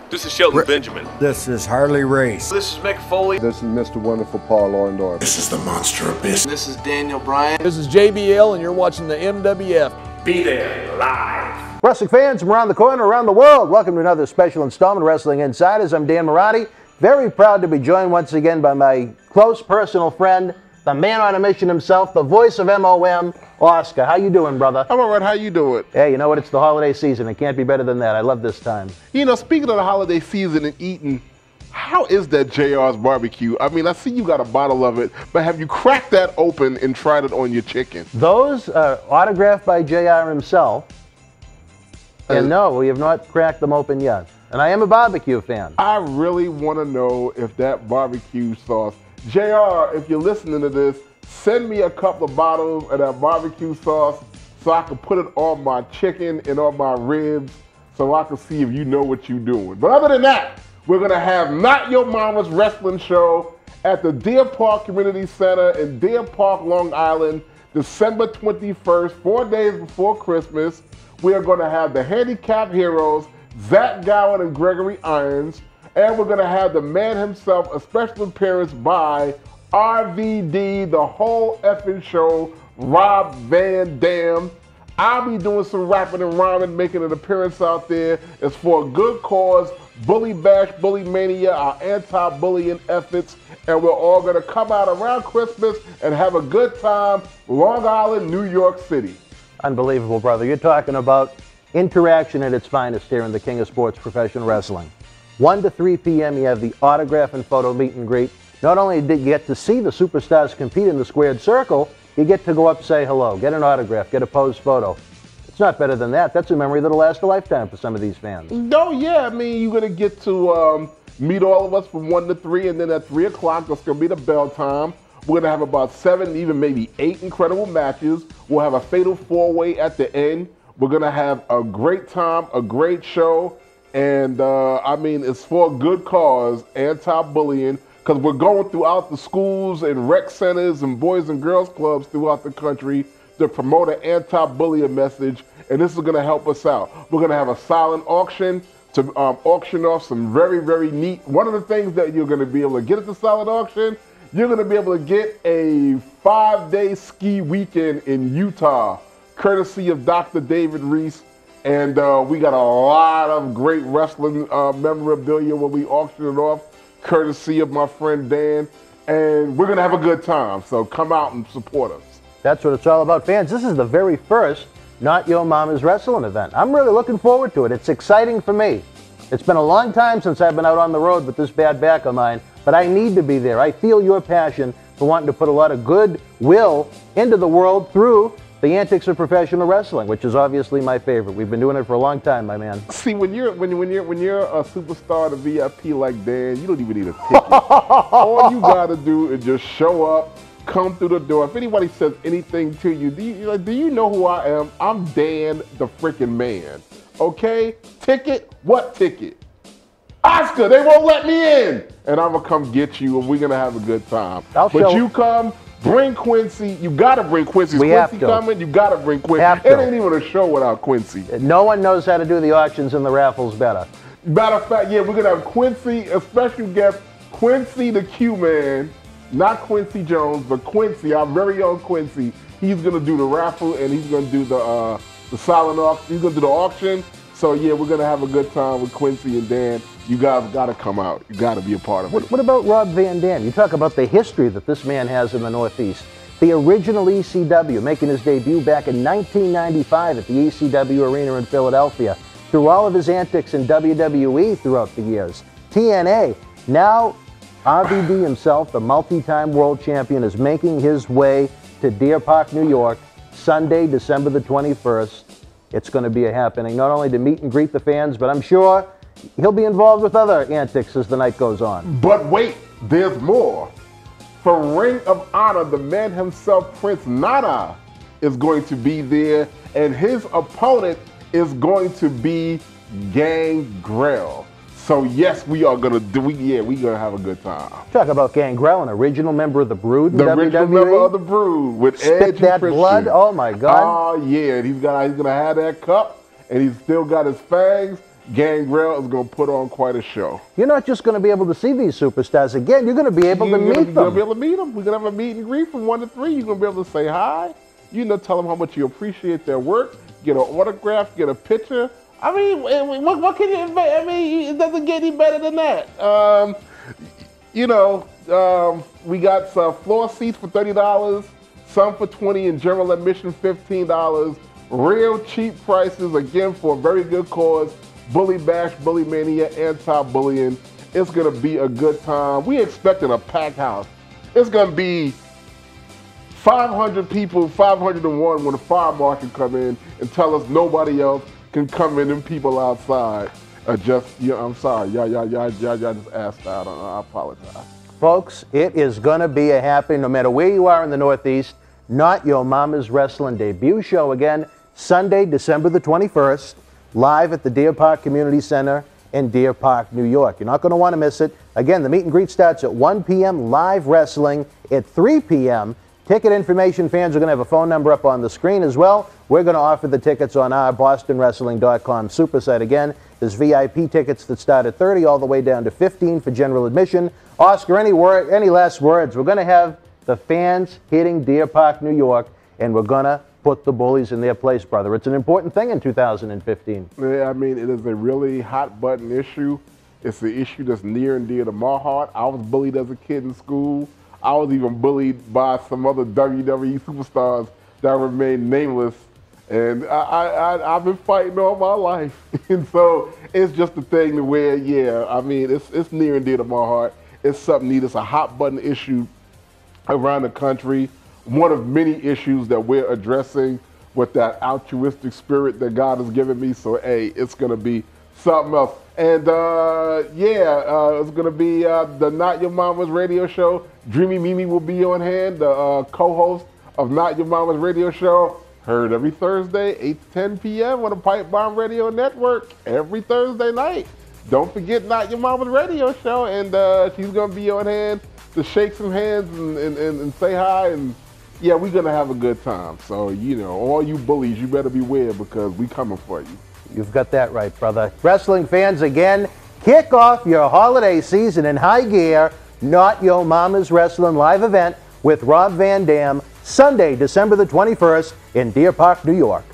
This is Shelton Benjamin. This is Harley Race. This is Mick Foley. This is Mr. Wonderful Paul Orndorff. This is the Monster Abyss. This is Daniel Bryan. This is JBL, and you're watching the MWF. Be there live. Wrestling fans from around the corner, around the world, welcome to another special installment of Wrestling Insiders. I'm Dan Marotti. Very proud to be joined once again by my close personal friend, the man on a mission himself, the voice of MOM, Oscar. How you doing, brother? I'm all right. How you doing? Hey, you know what? It's the holiday season. It can't be better than that. I love this time. You know, speaking of the holiday season and eating, how is that JR's barbecue? I mean, I see you got a bottle of it, but have you cracked that open and tried it on your chicken? Those are autographed by JR himself. And no, we have not cracked them open yet. And I am a barbecue fan. I really want to know if that barbecue sauce, JR, if you're listening to this, send me a couple of bottles of that barbecue sauce so I can put it on my chicken and on my ribs so I can see if you know what you're doing. But other than that, we're going to have Not Your Mama's Wrestling Show at the Deer Park Community Center in Deer Park, Long Island, December 21st, 4 days before Christmas. We are going to have the Handicap Heroes, Zach Gowen and Gregory Irons, and we're going to have the man himself, a special appearance by RVD, the whole effing show, Rob Van Dam. I'll be doing some rapping and rhyming, making an appearance out there. It's for a good cause, Bully Bash, Bully Mania, our anti-bullying efforts, and we're all going to come out around Christmas and have a good time, Long Island, New York City. Unbelievable, brother. You're talking about interaction at its finest here in the King of Sports Professional Wrestling. 1 to 3 p.m. you have the autograph and photo meet and greet. Not only did you get to see the superstars compete in the squared circle, you get to go up, say hello, get an autograph, get a posed photo. It's not better than that. That's a memory that'll last a lifetime for some of these fans. No, yeah, I mean, you're going to get to meet all of us from 1 to 3, and then at 3 o'clock, that's going to be the bell time. We're going to have about 7, even maybe 8 incredible matches. We'll have a fatal 4-way at the end. We're going to have a great time, a great show, and I mean, it's for a good cause, anti-bullying, because we're going throughout the schools and rec centers and boys and girls clubs throughout the country to promote an anti-bullying message, and this is going to help us out. We're going to have a silent auction to auction off some very, very neat. One of the things that you're going to be able to get at the silent auction, you're going to be able to get a 5-day ski weekend in Utah, courtesy of Dr. David Reese. And we got a lot of great wrestling memorabilia when we auction it off, courtesy of my friend Dan. And we're going to have a good time. So come out and support us. That's what it's all about, fans. This is the very first Not Your Mama's Wrestling event. I'm really looking forward to it. It's exciting for me. It's been a long time since I've been out on the road with this bad back of mine, but I need to be there. I feel your passion for wanting to put a lot of goodwill into the world through the antics of professional wrestling, which is obviously my favorite. We've been doing it for a long time, my man. See, when you're a superstar, a VIP like Dan, you don't even need a ticket. All you gotta do is just show up, come through the door. If anybody says anything to you, do you know who I am? I'm Dan the freaking man. Okay? Ticket? What ticket? Oscar, they won't let me in. And I'm gonna come get you, and we're gonna have a good time. But you come. Bring Quincy. You gotta bring Quincy. Quincy coming. You gotta bring Quincy. It ain't even a show without Quincy. No one knows how to do the auctions and the raffles better. Matter of fact, yeah, we're gonna have Quincy, a special guest, Quincy the Q-Man, not Quincy Jones, but Quincy, our very own Quincy. He's gonna do the raffle and he's gonna do the silent auction. He's gonna do the auction. So yeah, we're gonna have a good time with Quincy and Dan. You guys gotta come out. You gotta be a part of it. What about Rob Van Dam? You talk about the history that this man has in the Northeast. The original ECW, making his debut back in 1995 at the ECW Arena in Philadelphia. Through all of his antics in WWE throughout the years. TNA. Now, RVD himself, the multi-time world champion, is making his way to Deer Park, New York, Sunday, December the 21st. It's going to be a happening, not only to meet and greet the fans, but I'm sure he'll be involved with other antics as the night goes on. But wait, there's more. For Ring of Honor, the man himself, Prince Nana, is going to be there, and his opponent is going to be Gangrel. So yes, we are gonna we're gonna have a good time. Talk about Gangrel, an original member of the Brood in WWE. The original member of the Brood with Spit Edge that and blood, Christian. oh my God. Oh yeah, and he's gonna have that cup, and he's still got his fangs, Gangrel is going to put on quite a show. You're not just going to be able to see these superstars again. You're going to be able to meet them. You're going to be able to meet them. We're going to have a meet and greet from 1 to 3. You're going to be able to say hi. Tell them how much you appreciate their work. Get an autograph. Get a picture. I mean, what can you? I mean, it doesn't get any better than that. We got some floor seats for $30, some for $20, and general admission $15. Real cheap prices, again, for a very good cause. Bully Bash, Bully Mania, anti-bullying. It's going to be a good time. We expecting a packed house. It's going to be 500 people, 501 when the fire marshal come in and tell us nobody else can come in and people outside. I'm sorry. Y'all just asked out. I apologize. Folks, it is going to be a happy, no matter where you are in the Northeast, Not Your Mama's Wrestling debut show again, Sunday, December the 21st, live at the Deer Park Community Center in Deer Park, New York. You're not going to want to miss it. Again, the meet and greet starts at 1 p.m., live wrestling at 3 p.m. Ticket information, fans are going to have a phone number up on the screen as well. We're going to offer the tickets on our BostonWrestling.com super site. Again, there's VIP tickets that start at $30 all the way down to $15 for general admission. Oscar, any last words? We're going to have the fans hitting Deer Park, New York, and we're going to put the bullies in their place, brother. It's an important thing in 2015. Yeah, I mean, it is a really hot button issue. It's an issue that's near and dear to my heart. I was bullied as a kid in school. I was even bullied by some other WWE superstars that remain nameless. And I've been fighting all my life. And so it's just a thing to where, yeah, I mean, it's near and dear to my heart. It's something needed. It's a hot button issue around the country. One of many issues that we're addressing with that altruistic spirit that God has given me. So, hey, it's going to be something else. And, it's going to be the Not Your Mama's radio show. Dreamy Mimi will be on hand, the co-host of Not Your Mama's radio show. Heard every Thursday, 8 to 10 p.m. on the Pipe Bomb Radio Network. Every Thursday night. Don't forget Not Your Mama's radio show. And she's going to be on hand to shake some hands and say hi. And, yeah, we're going to have a good time. So, all you bullies, you better beware because we coming for you. You've got that right, brother. Wrestling fans, again, kick off your holiday season in high gear. Not Your Mama's Wrestling live event with Rob Van Dam, Sunday, December the 21st in Deer Park, New York.